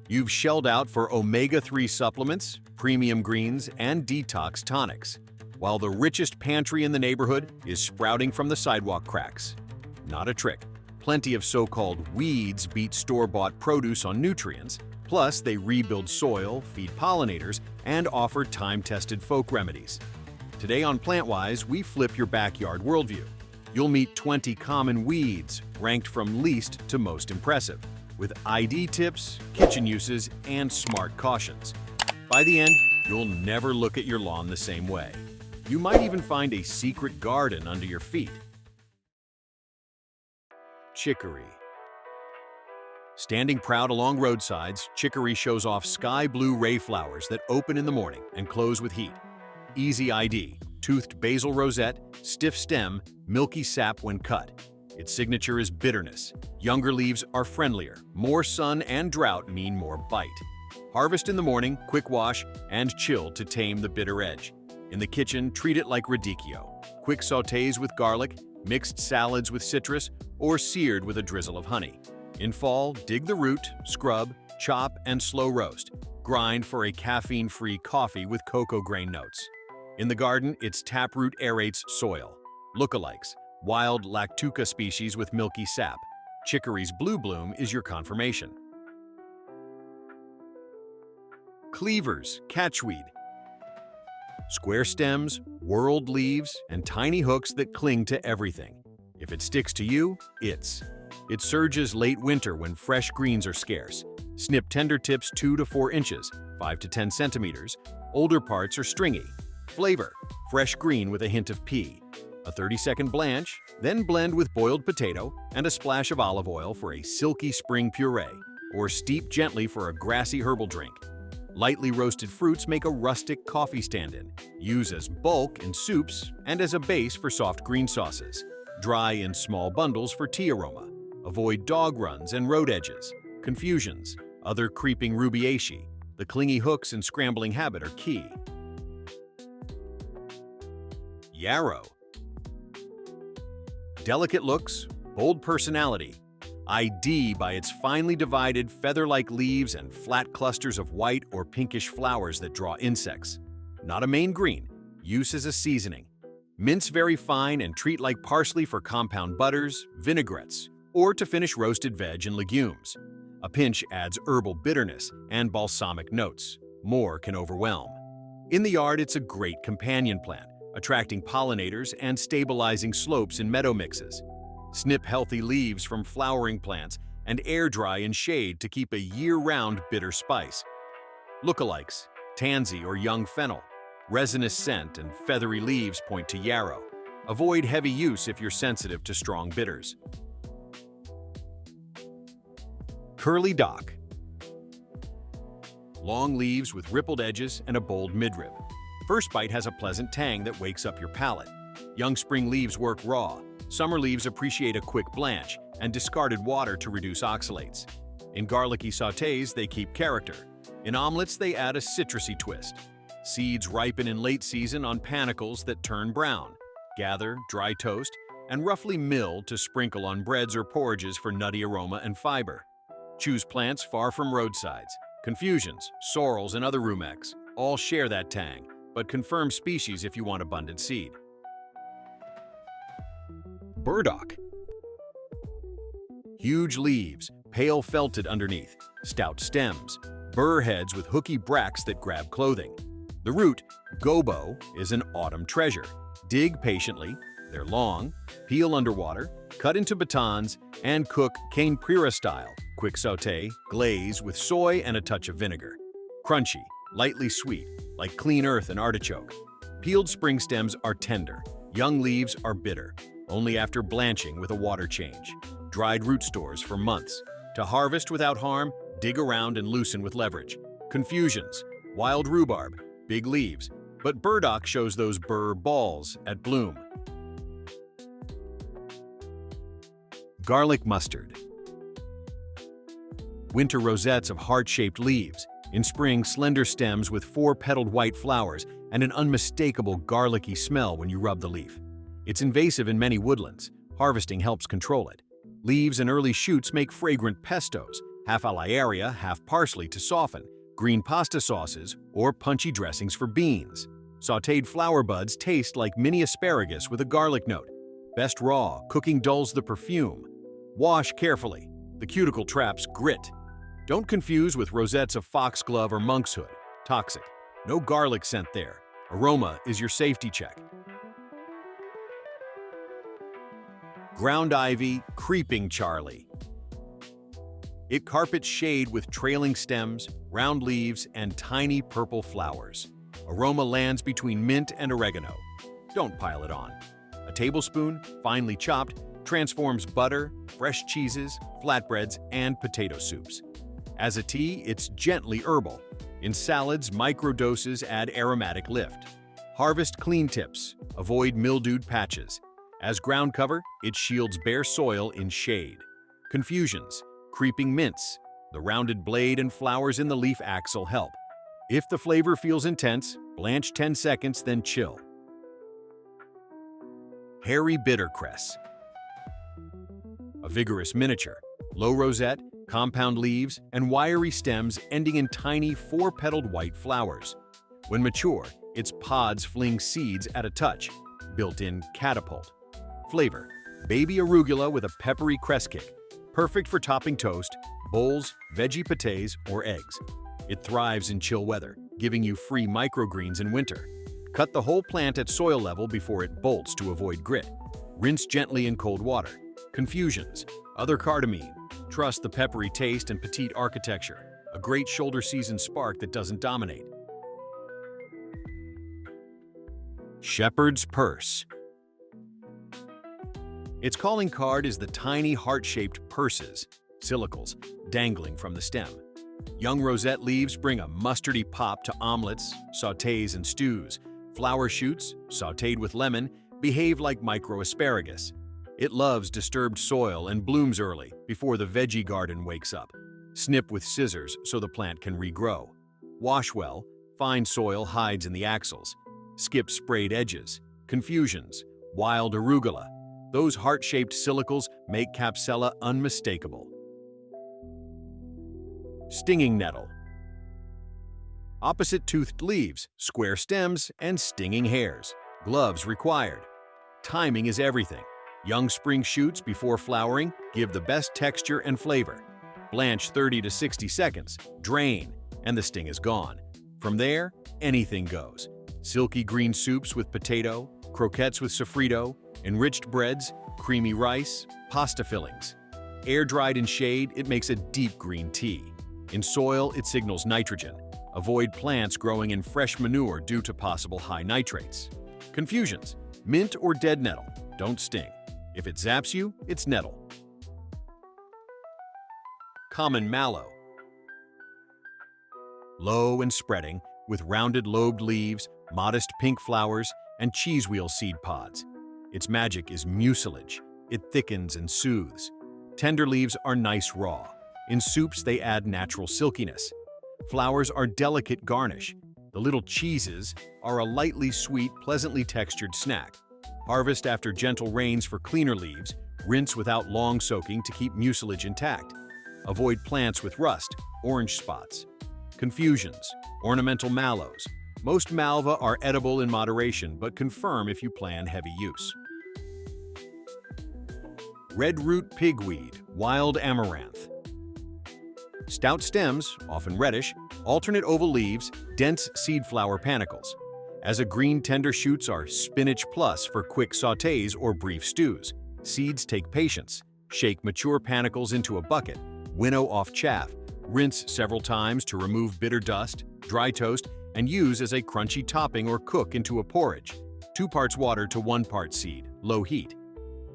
You've shelled out for omega-3 supplements, premium greens, and detox tonics, while the richest pantry in the neighborhood is sprouting from the sidewalk cracks. Not a trick. Plenty of so-called weeds beat store-bought produce on nutrients, plus they rebuild soil, feed pollinators, and offer time-tested folk remedies. Today on PlantWise, we flip your backyard worldview. You'll meet 20 common weeds, ranked from least to most impressive, with ID tips, kitchen uses, and smart cautions. By the end, you'll never look at your lawn the same way. You might even find a secret garden under your feet. Chicory. Standing proud along roadsides, chicory shows off sky blue ray flowers that open in the morning and close with heat. Easy ID, toothed basal rosette, stiff stem, milky sap when cut. Its signature is bitterness. Younger leaves are friendlier. More sun and drought mean more bite. Harvest in the morning, quick wash, and chill to tame the bitter edge. In the kitchen, treat it like radicchio. Quick sautés with garlic, mixed salads with citrus, or seared with a drizzle of honey. In fall, dig the root, scrub, chop, and slow roast. Grind for a caffeine-free coffee with cocoa grain notes. In the garden, its taproot aerates soil. Lookalikes. Wild Lactuca species with milky sap. Chicory's blue bloom is your confirmation. Cleavers, catchweed. Square stems, whorled leaves, and tiny hooks that cling to everything. If it sticks to you, it surges late winter when fresh greens are scarce. Snip tender tips 2 to 4 inches, 5 to 10 centimeters. Older parts are stringy. Flavor, fresh green with a hint of pea. A 30-second blanch, then blend with boiled potato and a splash of olive oil for a silky spring puree, or steep gently for a grassy herbal drink. Lightly roasted fruits make a rustic coffee stand-in. Use as bulk in soups and as a base for soft green sauces. Dry in small bundles for tea aroma. Avoid dog runs and road edges. Confusions, other creeping rubiaceae. The clingy hooks and scrambling habit are key. Yarrow. Delicate looks, bold personality. ID by its finely divided feather-like leaves and flat clusters of white or pinkish flowers that draw insects. Not a main green, use as a seasoning. Mince very fine and treat like parsley for compound butters, vinaigrettes, or to finish roasted veg and legumes. A pinch adds herbal bitterness and balsamic notes. More can overwhelm. In the yard, it's a great companion plant, attracting pollinators and stabilizing slopes in meadow mixes. Snip healthy leaves from flowering plants and air dry in shade to keep a year-round bitter spice. Lookalikes, tansy or young fennel. Resinous scent and feathery leaves point to yarrow. Avoid heavy use if you're sensitive to strong bitters. Curly dock. Long leaves with rippled edges and a bold midrib. First bite has a pleasant tang that wakes up your palate. Young spring leaves work raw. Summer leaves appreciate a quick blanch and discarded water to reduce oxalates. In garlicky sautés, they keep character. In omelets, they add a citrusy twist. Seeds ripen in late season on panicles that turn brown. Gather, dry toast, and roughly mill to sprinkle on breads or porridges for nutty aroma and fiber. Choose plants far from roadsides. Confusions, sorrels, and other rumex all share that tang, but confirm species if you want abundant seed. Burdock. Huge leaves, pale felted underneath, stout stems, burr heads with hooky bracts that grab clothing. The root, gobo, is an autumn treasure. Dig patiently, they're long, peel underwater, cut into batons, and cook cane pira style, quick sauté, glaze with soy and a touch of vinegar. Crunchy, lightly sweet, like clean earth and artichoke. Peeled spring stems are tender, young leaves are bitter, only after blanching with a water change. Dried root stores for months. To harvest without harm, dig around and loosen with leverage. Confusions, wild rhubarb, big leaves, but burdock shows those burr balls at bloom. Garlic mustard. Winter rosettes of heart-shaped leaves. In spring, slender stems with 4-petaled white flowers and an unmistakable garlicky smell when you rub the leaf. It's invasive in many woodlands. Harvesting helps control it. Leaves and early shoots make fragrant pestos. half alaria, half parsley to soften, green pasta sauces, or punchy dressings for beans. Sautéed flower buds taste like mini asparagus with a garlic note. Best raw, cooking dulls the perfume. Wash carefully. The cuticle traps grit. Don't confuse with rosettes of foxglove or monkshood. Toxic. No garlic scent there. Aroma is your safety check. Ground ivy, creeping Charlie. It carpets shade with trailing stems, round leaves, and tiny purple flowers. Aroma lands between mint and oregano. Don't pile it on. A tablespoon, finely chopped, transforms butter, fresh cheeses, flatbreads, and potato soups. As a tea, it's gently herbal. In salads, microdoses add aromatic lift. Harvest clean tips. Avoid mildewed patches. As ground cover, it shields bare soil in shade. Confusions. Creeping mints. The rounded blade and flowers in the leaf axil help. If the flavor feels intense, blanch 10 seconds, then chill. Hairy bittercress. A vigorous miniature. Low rosette, compound leaves, and wiry stems ending in tiny 4-petaled white flowers. When mature, its pods fling seeds at a touch. Built-in catapult. Flavor. Baby arugula with a peppery cress kick. Perfect for topping toast, bowls, veggie pâtés, or eggs. It thrives in chill weather, giving you free microgreens in winter. Cut the whole plant at soil level before it bolts to avoid grit. Rinse gently in cold water. Confusions. Other cardamom. Trust the peppery taste and petite architecture. A great shoulder season spark that doesn't dominate. Shepherd's purse. Its calling card is the tiny heart-shaped purses, silicles, dangling from the stem. Young rosette leaves bring a mustardy pop to omelets, sautés, and stews. Flower shoots, sautéed with lemon, behave like micro-asparagus. It loves disturbed soil and blooms early, before the veggie garden wakes up. Snip with scissors so the plant can regrow. Wash well, fine soil hides in the axils. Skip sprayed edges. Confusions. Wild arugula. Those heart-shaped silicles make Capsella unmistakable. Stinging nettle. Opposite-toothed leaves, square stems, and stinging hairs. Gloves required. Timing is everything. Young spring shoots before flowering give the best texture and flavor. Blanch 30 to 60 seconds, drain, and the sting is gone. From there, anything goes. Silky green soups with potato, croquettes with sofrito, enriched breads, creamy rice, pasta fillings. Air-dried in shade, it makes a deep green tea. In soil, it signals nitrogen. Avoid plants growing in fresh manure due to possible high nitrates. Confusions. Mint or dead nettle. Don't sting. If it zaps you, it's nettle. Common mallow. Low and spreading, with rounded lobed leaves, modest pink flowers, and cheese wheel seed pods. Its magic is mucilage. It thickens and soothes. Tender leaves are nice raw. In soups, they add natural silkiness. Flowers are delicate garnish. The little cheeses are a lightly sweet, pleasantly textured snack. Harvest after gentle rains for cleaner leaves. Rinse without long soaking to keep mucilage intact. Avoid plants with rust, orange spots. Confusions. Ornamental mallows. Most malva are edible in moderation, but confirm if you plan heavy use. Redroot pigweed, wild amaranth. Stout stems, often reddish, alternate oval leaves, dense seed flower panicles. As a green tender shoots are spinach plus for quick sautés or brief stews. Seeds take patience. Shake mature panicles into a bucket, winnow off chaff, rinse several times to remove bitter dust, dry toast, and use as a crunchy topping or cook into a porridge. 2 parts water to 1 part seed, low heat.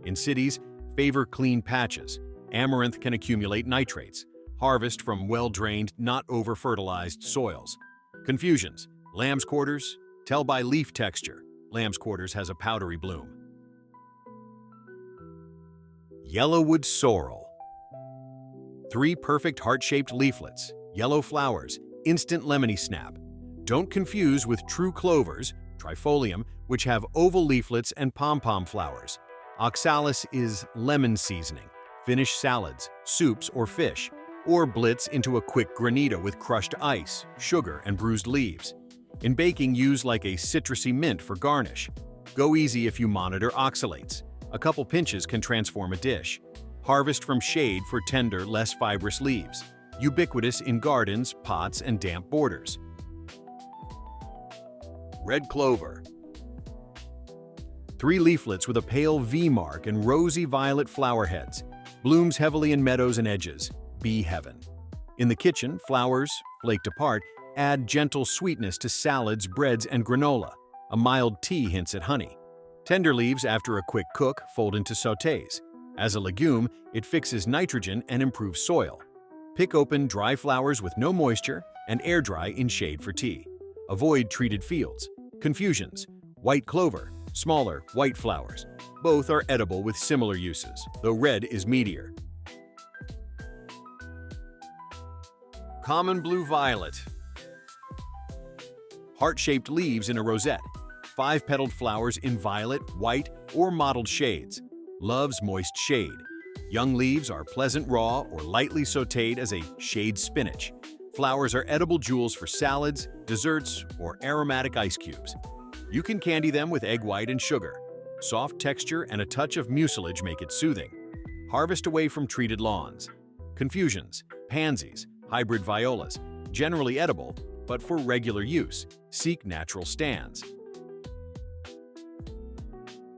In cities, favor clean patches. Amaranth can accumulate nitrates. Harvest from well-drained, not over-fertilized soils. Confusions. Lamb's quarters. Tell by leaf texture. Lamb's quarters has a powdery bloom. Yellowwood sorrel. 3 perfect heart-shaped leaflets, yellow flowers, instant lemony snap. Don't confuse with true clovers, trifolium, which have oval leaflets and pom-pom flowers. Oxalates is lemon seasoning. Finish salads, soups, or fish. or blitz into a quick granita with crushed ice, sugar, and bruised leaves. In baking, use like a citrusy mint for garnish. Go easy if you monitor oxalates. A couple pinches can transform a dish. Harvest from shade for tender, less fibrous leaves. Ubiquitous in gardens, pots, and damp borders. Red clover. 3 leaflets with a pale V mark and rosy violet flower heads. Blooms heavily in meadows and edges. Bee heaven. In the kitchen, flowers, flaked apart, add gentle sweetness to salads, breads, and granola. A mild tea hints at honey. Tender leaves, after a quick cook, fold into sautés. As a legume, it fixes nitrogen and improves soil. Pick open dry flowers with no moisture and air dry in shade for tea. Avoid treated fields. Confusions. White clover, smaller, white flowers. Both are edible with similar uses, though red is meatier. Common blue violet. Heart-shaped leaves in a rosette. 5-petaled flowers in violet, white, or mottled shades. Loves moist shade. Young leaves are pleasant raw or lightly sautéed as a shade spinach. Flowers are edible jewels for salads, desserts, or aromatic ice cubes. You can candy them with egg white and sugar. Soft texture and a touch of mucilage make it soothing. Harvest away from treated lawns. Confusions. Pansies, hybrid violas. Generally edible, but for regular use, seek natural stands.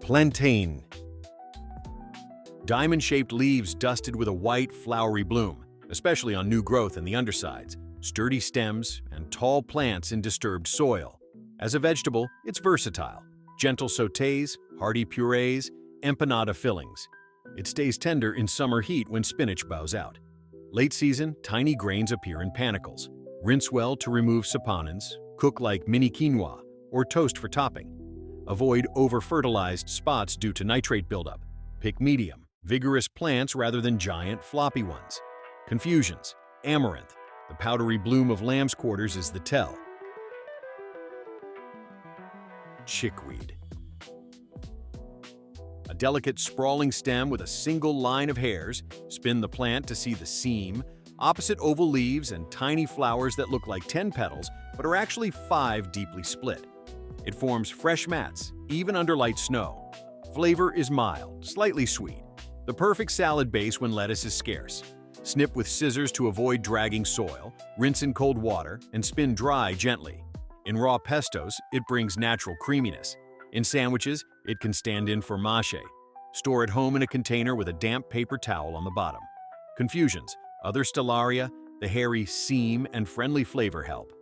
Plantain. Diamond-shaped leaves dusted with a white, flowery bloom, especially on new growth in the undersides, sturdy stems, and tall plants in disturbed soil. As a vegetable, it's versatile. Gentle sautés, hearty purees, empanada fillings. It stays tender in summer heat when spinach bows out. Late season, tiny grains appear in panicles. Rinse well to remove saponins, cook like mini quinoa, or toast for topping. Avoid over-fertilized spots due to nitrate buildup. Pick medium, vigorous plants rather than giant, floppy ones. Confusions. Amaranth. The powdery bloom of lamb's quarters is the tell. Chickweed. A delicate, sprawling stem with a single line of hairs. Spin the plant to see the seam, opposite oval leaves, and tiny flowers that look like 10 petals but are actually 5 deeply split. It forms fresh mats, even under light snow. Flavor is mild, slightly sweet. The perfect salad base when lettuce is scarce. Snip with scissors to avoid dragging soil, rinse in cold water, and spin dry gently. In raw pestos, it brings natural creaminess. In sandwiches, it can stand in for mâche. Store at home in a container with a damp paper towel on the bottom. Confusions. Other stellaria, the hairy seam and friendly flavor help.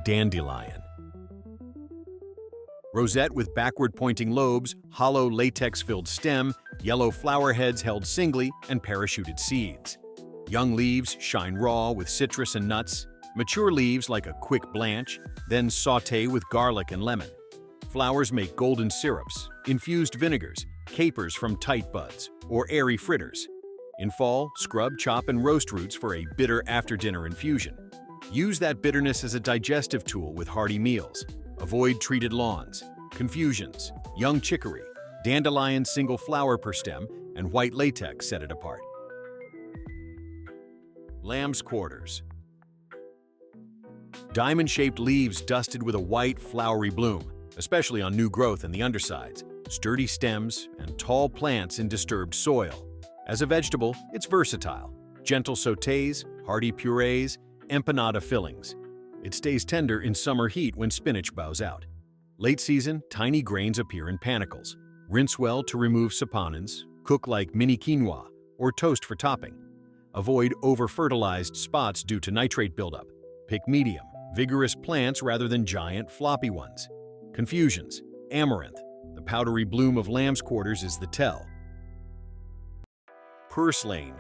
Dandelion. Rosette with backward-pointing lobes, hollow latex-filled stem, yellow flower heads held singly, and parachuted seeds. Young leaves shine raw with citrus and nuts. Mature leaves like a quick blanch, then sauté with garlic and lemon. Flowers make golden syrups, infused vinegars, capers from tight buds, or airy fritters. In fall, scrub, chop, and roast roots for a bitter after-dinner infusion. Use that bitterness as a digestive tool with hearty meals. Avoid treated lawns. Confusions. Young chicory, dandelion single flower per stem, and white latex set it apart. Lamb's quarters. Diamond-shaped leaves dusted with a white, flowery bloom, especially on new growth in the undersides, sturdy stems, and tall plants in disturbed soil. As a vegetable, it's versatile. Gentle sautés, hearty purees, empanada fillings. It stays tender in summer heat when spinach bows out. Late season, tiny grains appear in panicles. Rinse well to remove saponins, cook like mini quinoa, or toast for topping. Avoid over-fertilized spots due to nitrate buildup. Pick medium, vigorous plants rather than giant, floppy ones. Confusions. Amaranth. The powdery bloom of lamb's quarters is the tell. Purslane.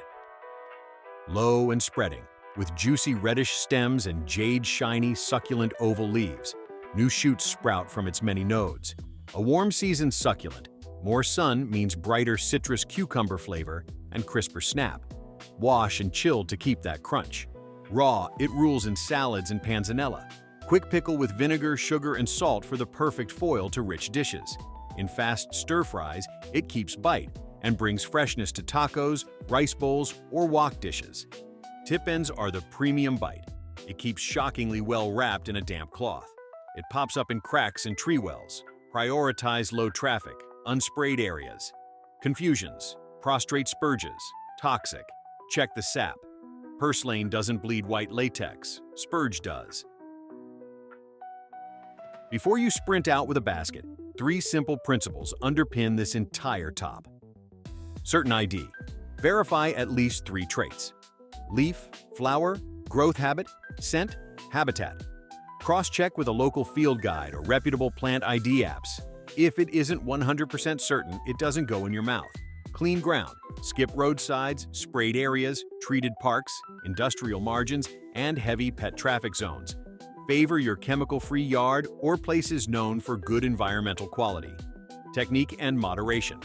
Low and spreading, with juicy reddish stems and jade-shiny, succulent oval leaves. New shoots sprout from its many nodes. A warm season succulent. More sun means brighter citrus cucumber flavor and crisper snap. Wash and chill to keep that crunch. Raw, it rules in salads and panzanella. Quick pickle with vinegar, sugar, and salt for the perfect foil to rich dishes. In fast stir-fries, it keeps bite. and brings freshness to tacos, rice bowls, or wok dishes. Tip ends are the premium bite. It keeps shockingly well wrapped in a damp cloth. It pops up in cracks in tree wells. Prioritize low traffic, unsprayed areas. Confusions, prostrate spurges, toxic. Check the sap. Purslane doesn't bleed white latex, spurge does. Before you sprint out with a basket, 3 simple principles underpin this entire top. Certain ID. Verify at least 3 traits: leaf, flower, growth habit, scent, habitat. Cross-check with a local field guide or reputable plant ID apps. If it isn't 100% certain, it doesn't go in your mouth. Clean ground. Skip roadsides, sprayed areas, treated parks, industrial margins, and heavy pet traffic zones. Favor your chemical-free yard or places known for good environmental quality. Technique and moderation.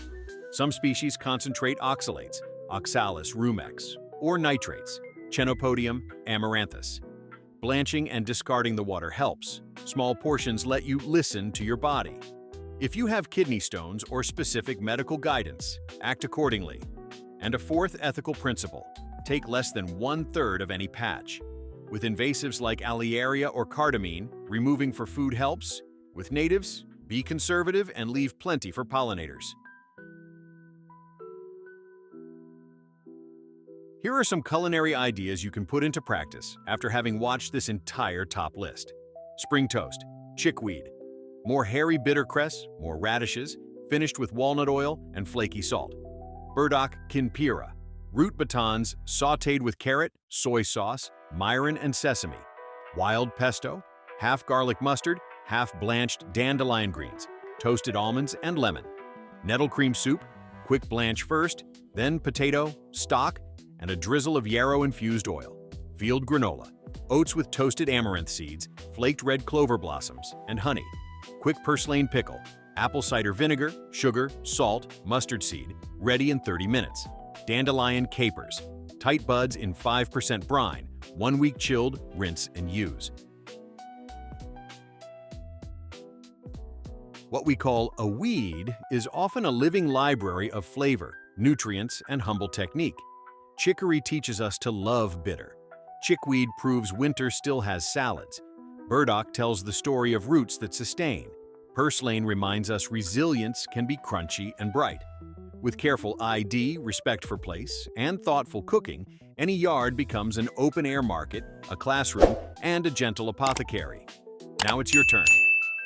Some species concentrate oxalates, Oxalis rumex, or nitrates, Chenopodium amaranthus. Blanching and discarding the water helps. Small portions let you listen to your body. If you have kidney stones or specific medical guidance, act accordingly. And a 4th ethical principle: take less than 1/3 of any patch. With invasives like Aliaria or cardamine, removing for food helps. With natives, be conservative and leave plenty for pollinators. Here are some culinary ideas you can put into practice after having watched this entire top list. Spring toast, chickweed. More hairy bittercress, more radishes, finished with walnut oil and flaky salt. Burdock kinpira. Root batons sautéed with carrot, soy sauce, mirin, and sesame. Wild pesto, half garlic mustard, half blanched dandelion greens, toasted almonds, and lemon. Nettle cream soup, quick blanch first, then potato, stock, and a drizzle of Yarrow infused oil. Field granola, oats with toasted amaranth seeds, flaked red clover blossoms, and honey. Quick purslane pickle, apple cider vinegar, sugar, salt, mustard seed, ready in 30 minutes. Dandelion capers, tight buds in 5% brine, 1 week chilled, rinse and use. What we call a weed is often a living library of flavor, nutrients, and humble technique. Chicory teaches us to love bitter. Chickweed proves winter still has salads. Burdock tells the story of roots that sustain. Purslane reminds us resilience can be crunchy and bright. With careful ID, respect for place, and thoughtful cooking, any yard becomes an open-air market, a classroom, and a gentle apothecary. Now it's your turn.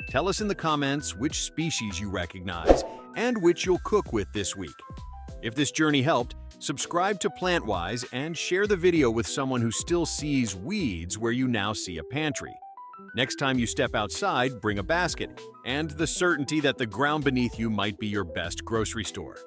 Tell us in the comments which species you recognize and which you'll cook with this week. If this journey helped, subscribe to PlantWise and share the video with someone who still sees weeds where you now see a pantry. Next time you step outside, bring a basket and the certainty that the ground beneath you might be your best grocery store.